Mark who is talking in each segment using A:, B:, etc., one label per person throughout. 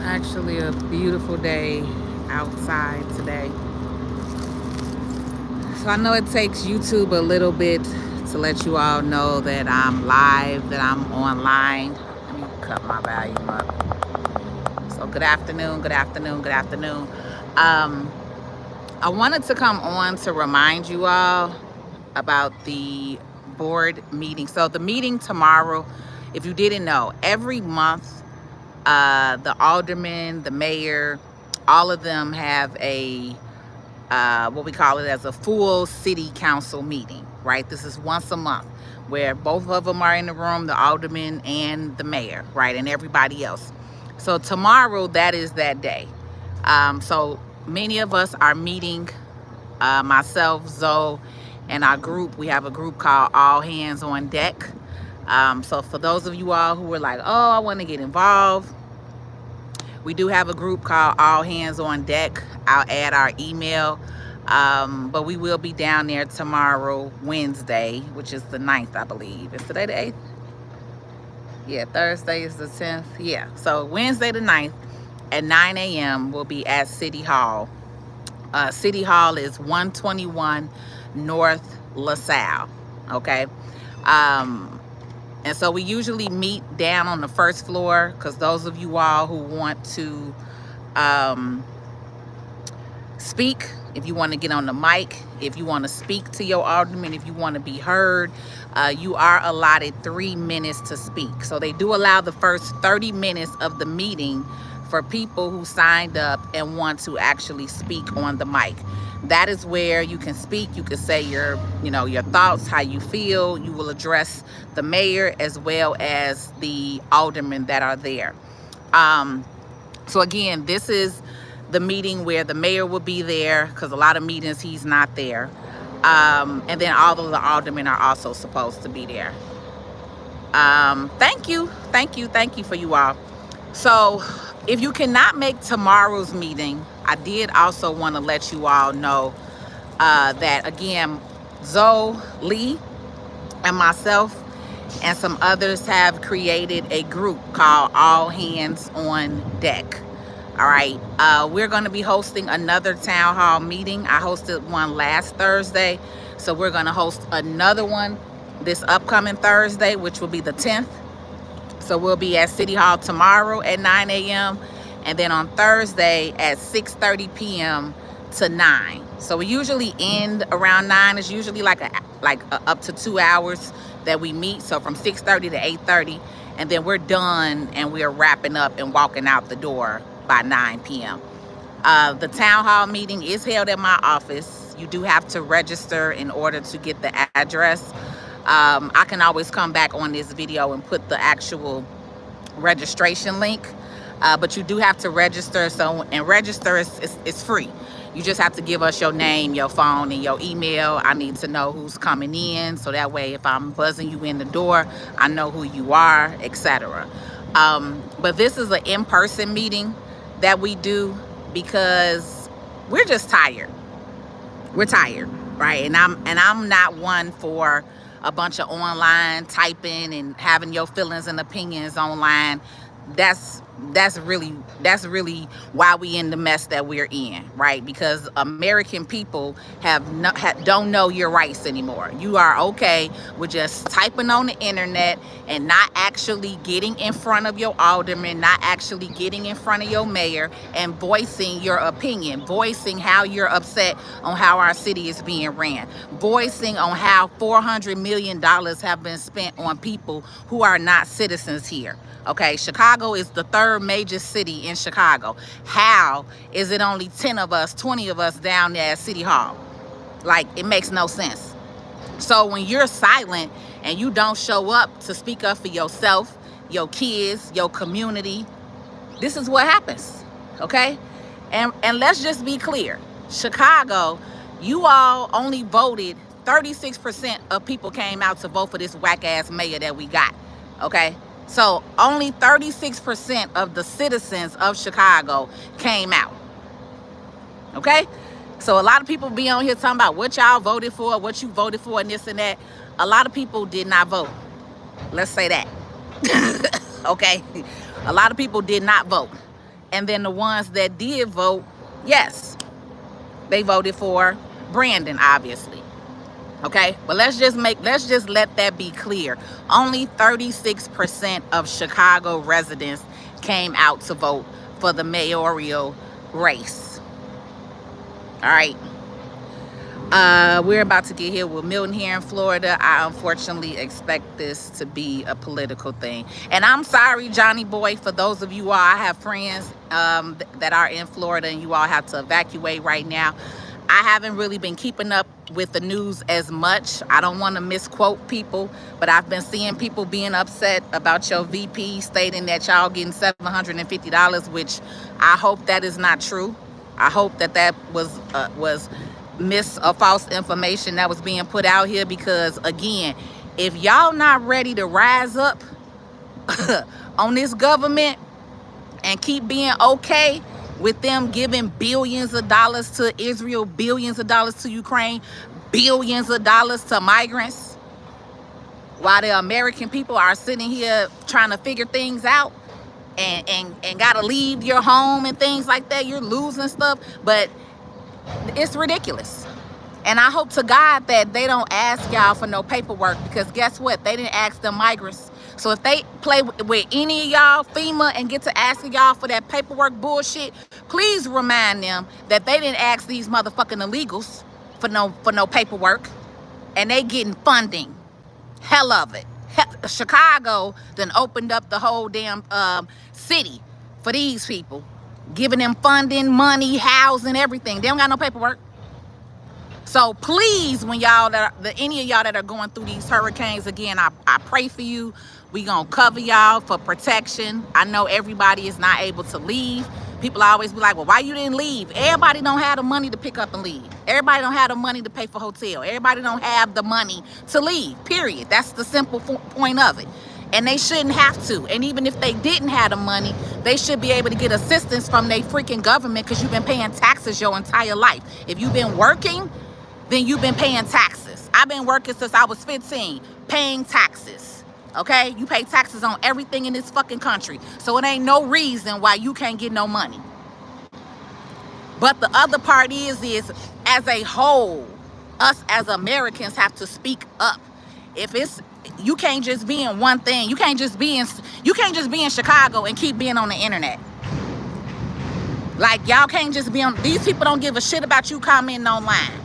A: Actually a beautiful day outside today. So I know it takes YouTube a little bit to let you all know that I'm live, that I'm online. Let me cut my volume up. So good afternoon, good afternoon, good afternoon. I wanted to come on to remind you all about the board meeting. So the meeting tomorrow, if you didn't know, every month the alderman, the mayor, all of them have a what we call it as a full city council meeting, right? This is once a month where both of them are in the room, the alderman and the mayor, right? And everybody else. So tomorrow, that is that day. So many of us are meeting, myself, Zoe, and our group. We have a group called All Hands on Deck. So for those of you all who were like, oh, I want to get involved, we do have a group called All Hands on Deck. I'll add our email. But we will be down there tomorrow, Wednesday, which is the 9th, I believe. Is today the 8th? Yeah, Thursday is the 10th. Yeah, so Wednesday the 9th at 9 a.m. we'll be at City Hall. City Hall is 121 North LaSalle, okay? And so we usually meet down on the first floor because those of you all who want to speak, if you want to get on the mic, if you want to speak to your alderman, if you want to be heard, you are allotted 3 minutes to speak. So they do allow the first 30 minutes of the meeting for people who signed up and want to actually speak on the mic. That is where you can speak. You can say your thoughts, how you feel. You will address the mayor as well as the aldermen that are there. So again, this is the meeting where the mayor will be there because a lot of meetings he's not there. And then all of the aldermen are also supposed to be there. Thank you for you all. So if you cannot make tomorrow's meeting, I did also want to let you all know that again, Zoe Lee and myself and some others have created a group called All Hands on Deck. All right, we're going to be hosting another town hall meeting. I hosted one last Thursday, so we're going to host another one this upcoming Thursday, which will be the 10th. So we'll be at City Hall tomorrow at 9 a.m. and then on Thursday at 6:30 p.m. to 9. So we usually end around 9. It's usually like up to 2 hours that we meet. So from 6:30 to 8:30, and then we're done and we're wrapping up and walking out the door by 9 p.m. The town hall meeting is held at my office. You do have to register in order to get the address. I can always come back on this video and put the actual registration link, but you do have to register. And register is free. You just have to give us your name, your phone, and your email. I need to know who's coming in, so that way if I'm buzzing you in the door, I know who you are, etc. But this is an in-person meeting that we do because we're just tired. We're tired, right? And I'm not one for a bunch of online typing and having your feelings and opinions online. That's really why we in the mess that we're in, right? Because American people don't know your rights anymore. You are okay with just typing on the internet and not actually getting in front of your alderman, not actually getting in front of your mayor and voicing your opinion, voicing how you're upset on how our city is being ran, voicing on how $400 million have been spent on people who are not citizens here. Okay, Chicago is the third major city in Chicago. How is it only 10 of us, 20 of us down there at City Hall? Like, it makes no sense. So when you're silent and you don't show up to speak up for yourself, your kids, your community, this is what happens, okay? And let's just be clear. Chicago, you all only voted, 36% of people came out to vote for this whack-ass mayor that we got, okay? So only 36% of the citizens of Chicago came out, okay? So a lot of people be on here talking about what y'all voted for, what you voted for, and this and that. A lot of people did not vote. Let's say that, okay? A lot of people did not vote. And then the ones that did vote, yes, they voted for Brandon, obviously. Okay, but let's just let that be clear. Only 36% of Chicago residents came out to vote for the mayoral race. All right. We're about to get here with Milton here in Florida. I unfortunately expect this to be a political thing. And I'm sorry, Johnny Boy, for those of you all, I have friends that are in Florida and you all have to evacuate right now. I haven't really been keeping up with the news as much. I don't want to misquote people, but I've been seeing people being upset about your VP stating that y'all getting $750, which I hope that is not true. I hope that was false information that was being put out here, because again, if y'all not ready to rise up on this government and keep being okay with them giving billions of dollars to Israel, billions of dollars to Ukraine, billions of dollars to migrants, while the American people are sitting here trying to figure things out and gotta leave your home and things like that, you're losing stuff. But it's ridiculous. And I hope to God that they don't ask y'all for no paperwork, because guess what? They didn't ask the migrants. So if they play with any of y'all, FEMA, and get to asking y'all for that paperwork bullshit, please remind them that they didn't ask these motherfucking illegals for no paperwork, and they getting funding. Hell of it. Chicago done opened up the whole damn city for these people, giving them funding, money, housing, everything. They don't got no paperwork. So please, when y'all any of y'all that are going through these hurricanes, again, I pray for you. We gonna cover y'all for protection. I know everybody is not able to leave. People always be like, well, why you didn't leave? Everybody don't have the money to pick up and leave. Everybody don't have the money to pay for hotel. Everybody don't have the money to leave, period. That's the simple point of it. And they shouldn't have to. And even if they didn't have the money, they should be able to get assistance from their freaking government, because you've been paying taxes your entire life. If you've been working, then you've been paying taxes. I've been working since I was 15, paying taxes. Okay? You pay taxes on everything in this fucking country. So it ain't no reason why you can't get no money. But the other part is as a whole, us as Americans have to speak up. If it's, you can't just be in one thing. You can't just be in Chicago and keep being on the internet. Like, y'all can't just be on, these people don't give a shit about you commenting online.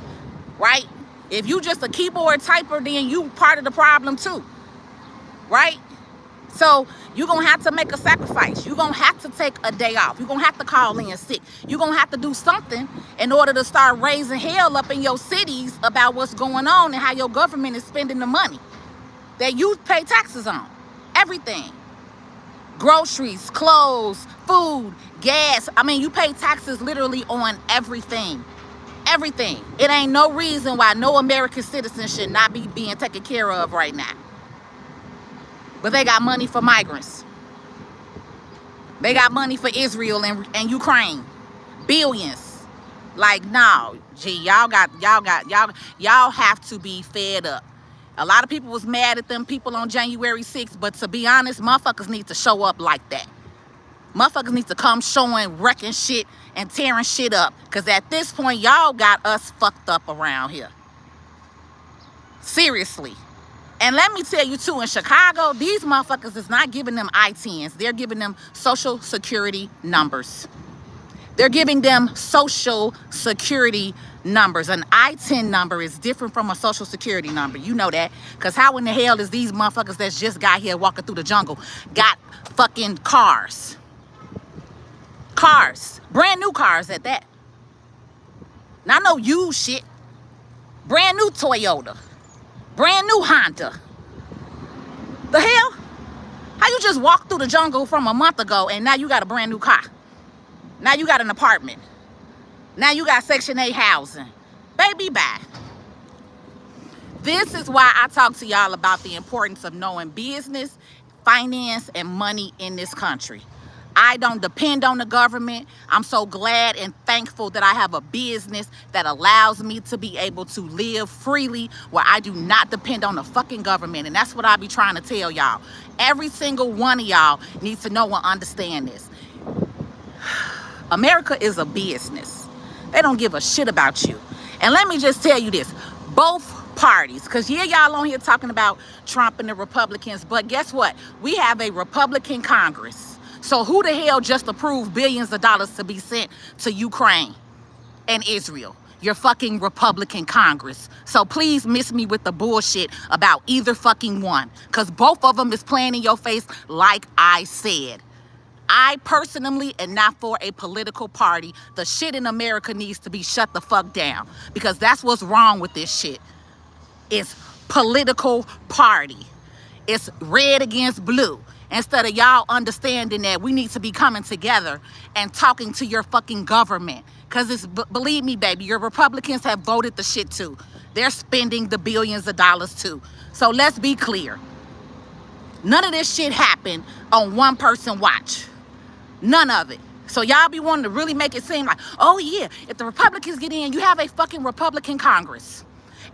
A: Right? If you just a keyboard typer, then you part of the problem too. Right? So you're going to have to make a sacrifice. You're going to have to take a day off. You're going to have to call in sick. You're going to have to do something in order to start raising hell up in your cities about what's going on and how your government is spending the money that you pay taxes on. Everything. Groceries, clothes, food, gas. I mean, you pay taxes literally on everything. Everything. It ain't no reason why no American citizen should not be being taken care of right now. But they got money for migrants. They got money for Israel and Ukraine. Billions. Like, no, gee, y'all have to be fed up. A lot of people was mad at them people on January 6th, but to be honest, motherfuckers need to show up like that. Motherfuckers need to come showing, wrecking shit and tearing shit up. Because at this point, y'all got us fucked up around here. Seriously. And let me tell you too, in Chicago, these motherfuckers is not giving them I-10s. They're giving them social security numbers. They're giving them social security numbers. An I-10 number is different from a social security number. You know that. Because how in the hell is these motherfuckers that's just got here walking through the jungle got fucking cars? Cars. Brand new cars at that. Not no used shit. Brand new Toyota. Brand new Honda. The hell? How you just walked through the jungle from a month ago and now you got a brand new car? Now you got an apartment. Now you got Section 8 housing. Baby, bye. This is why I talk to y'all about the importance of knowing business, finance, and money in this country. I don't depend on the government. I'm so glad and thankful that I have a business that allows me to be able to live freely, where I do not depend on the fucking government. And that's what I be trying to tell y'all. Every single one of y'all needs to know and understand this. America is a business. They don't give a shit about you. And let me just tell you this, both parties, because yeah, y'all on here talking about Trump and the Republicans, but guess what? We have a Republican Congress. So who the hell just approved billions of dollars to be sent to Ukraine and Israel? Your fucking Republican Congress. So please miss me with the bullshit about either fucking one, because both of them is playing in your face like I said. I personally am not for a political party. The shit in America needs to be shut the fuck down, because that's what's wrong with this shit. It's political party. It's red against blue. Instead of y'all understanding that we need to be coming together and talking to your fucking government. Because it's, believe me, baby, your Republicans have voted the shit too. They're spending the billions of dollars too. So let's be clear. None of this shit happened on one person watch. None of it. So y'all be wanting to really make it seem like, oh yeah, if the Republicans get in, you have a fucking Republican Congress.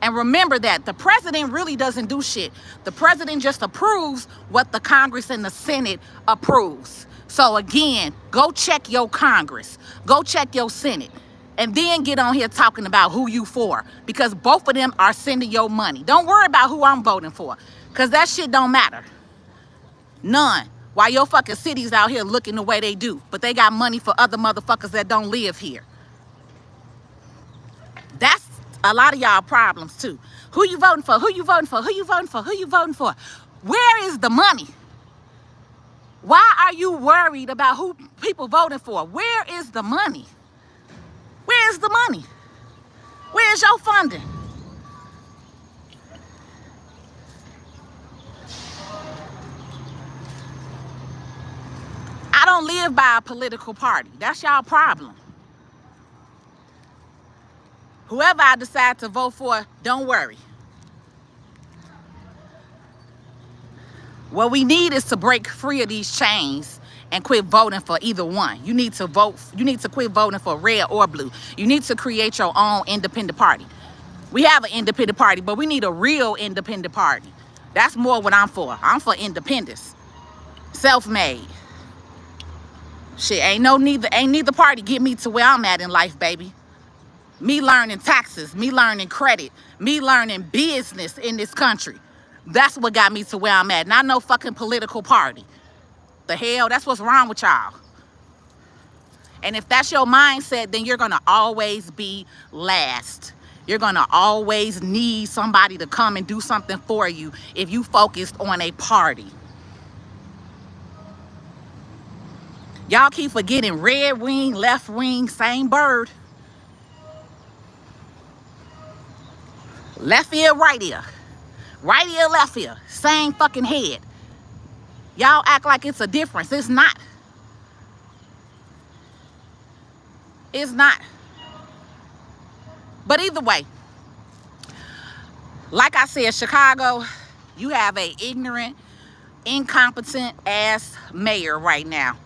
A: And remember that the president really doesn't do shit. The president just approves what the Congress and the Senate approves. So again, go check your Congress. Go check your Senate. And then get on here talking about who you for. Because both of them are sending your money. Don't worry about who I'm voting for. Because that shit don't matter. None. Why your fucking cities out here looking the way they do. But they got money for other motherfuckers that don't live here. That's a lot of y'all problems too. Who you voting for? Who you voting for? Who you voting for? Who you voting for? Where is the money? Why are you worried about who people voting for? Where is the money? Where is the money? Where's your funding? I don't live by a political party. That's y'all problem. Whoever I decide to vote for, don't worry. What we need is to break free of these chains and quit voting for either one. You need to vote, you need to quit voting for red or blue. You need to create your own independent party. We have an independent party, but we need a real independent party. That's more what I'm for. I'm for independence. Self-made. Shit, ain't neither party get me to where I'm at in life, baby. Me learning taxes, me learning credit, me learning business in this country. That's what got me to where I'm at. Not no fucking political party. The hell, that's what's wrong with y'all. And if that's your mindset, then you're gonna always be last. You're gonna always need somebody to come and do something for you if you focused on a party. Y'all keep forgetting red wing, left wing, same bird. Left ear, right ear. Right ear, left ear. Same fucking head. Y'all act like it's a difference. It's not. It's not. But either way, like I said, Chicago, you have a ignorant, incompetent ass mayor right now.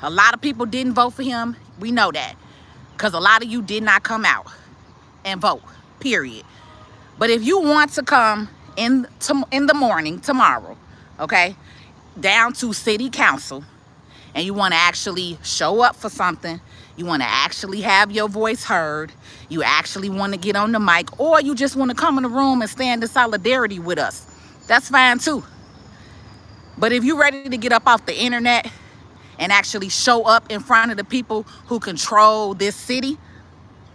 A: A lot of people didn't vote for him. We know that. Because a lot of you did not come out and vote, period. But if you want to come in the morning tomorrow, okay, down to city council, and you want to actually show up for something, you want to actually have your voice heard, you actually want to get on the mic, or you just want to come in the room and stand in solidarity with us, that's fine too. But if you're ready to get up off the internet and actually show up in front of the people who control this city,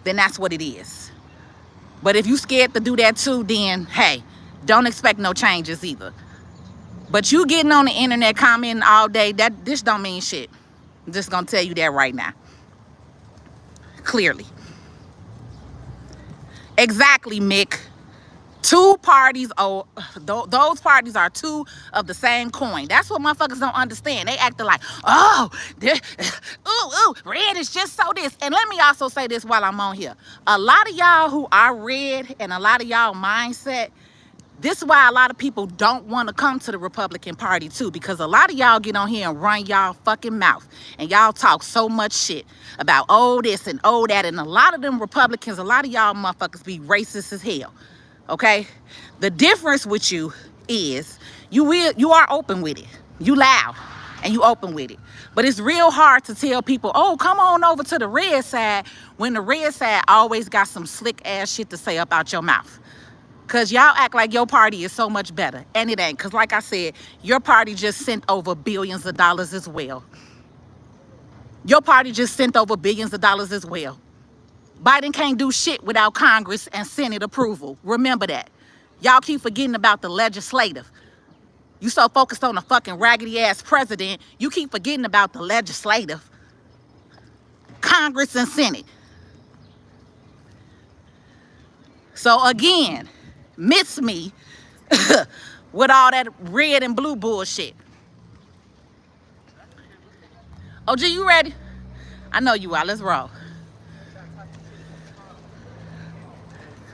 A: then that's what it is. But if you scared to do that too, then hey, don't expect no changes either. But you getting on the internet commenting all day, this don't mean shit. I'm just gonna tell you that right now. Clearly. Exactly, Mick. Two parties, those parties are two of the same coin. That's what motherfuckers don't understand. They acting like, oh, red is just so this. And let me also say this while I'm on here. A lot of y'all who are red and a lot of y'all mindset, this is why a lot of people don't want to come to the Republican Party too, because a lot of y'all get on here and run y'all fucking mouth and y'all talk so much shit about oh this and oh that, and a lot of them Republicans, a lot of y'all motherfuckers be racist as hell. Okay, the difference with you is you are open with it. You loud. and you open with it. But it's real hard to tell people, oh, come on over to the red side, when the red side always got some slick ass shit to say up out your mouth. Because y'all act like your party is so much better. And it ain't. Because like I said, your party just sent over billions of dollars as well. Your party just sent over billions of dollars as well. Biden can't do shit without Congress and Senate approval. Remember that. Y'all keep forgetting about the legislative. You so focused on the fucking raggedy ass president, you keep forgetting about the legislative. Congress and Senate. So again, miss me with all that red and blue bullshit. OG, you ready? I know you are. Let's roll.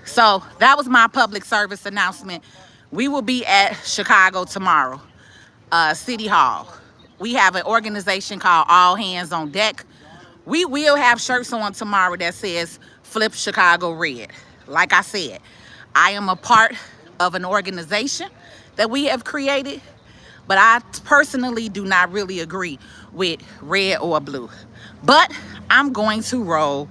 A: So that was my public service announcement. We will be at Chicago tomorrow, City Hall. We have an organization called All Hands on Deck. We will have shirts on tomorrow that says Flip Chicago Red. Like I said, I am a part of an organization that we have created, but I personally do not really agree with red or blue. But I'm going to roll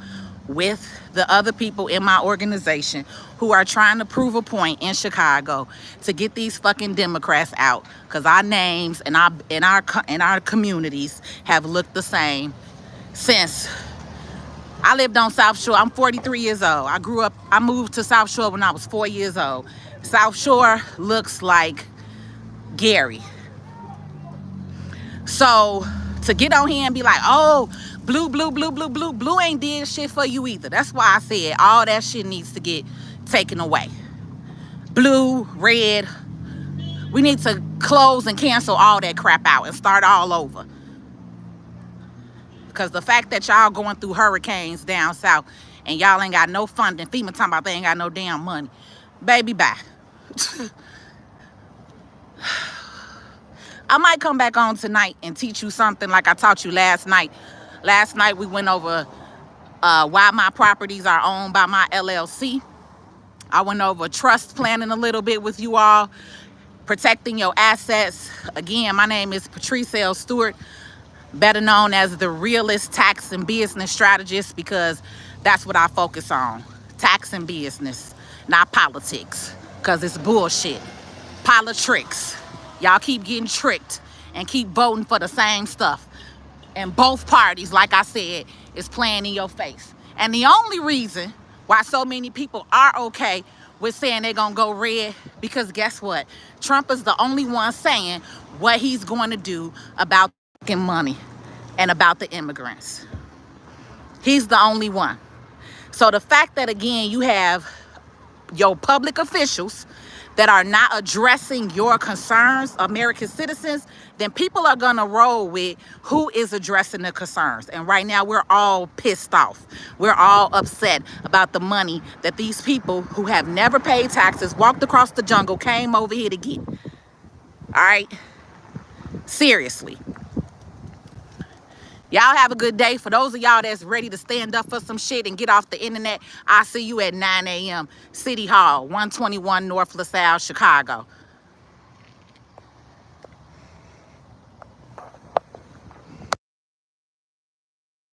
A: with the other people in my organization who are trying to prove a point in Chicago to get these fucking Democrats out, because our names and our communities have looked the same since I lived on South Shore. I'm 43 years old. I moved to South Shore when I was 4 years old. South Shore looks like Gary. So to get on here and be like, oh, blue ain't did shit for you either. That's why I said all that shit needs to get taken away. Blue, red, we need to close and cancel all that crap out and start all over. Because the fact that y'all going through hurricanes down south and y'all ain't got no funding, FEMA talking about they ain't got no damn money. Baby, bye. I might come back on tonight and teach you something like I taught you last night. Last night we went over why my properties are owned by my LLC. I went over trust planning a little bit with you all, protecting your assets. Again, my name is Patrice L. Stewart, better known as the realist tax and business strategist, because that's what I focus on. Tax and business, not politics, because it's bullshit. Politricks. Y'all keep getting tricked and keep voting for the same stuff. And both parties, like I said, is playing in your face. And the only reason why so many people are okay with saying they're gonna go red, because guess what? Trump is the only one saying what he's going to do about fucking money and about the immigrants. He's the only one. So the fact that, again, you have your public officials that are not addressing your concerns, American citizens, then people are gonna roll with who is addressing the concerns. And right now we're all pissed off. We're all upset about the money that these people who have never paid taxes, walked across the jungle, came over here to get. All right? Seriously. Y'all have a good day. For those of y'all that's ready to stand up for some shit and get off the internet, I'll see you at 9 a.m. City Hall, 121 North LaSalle, Chicago.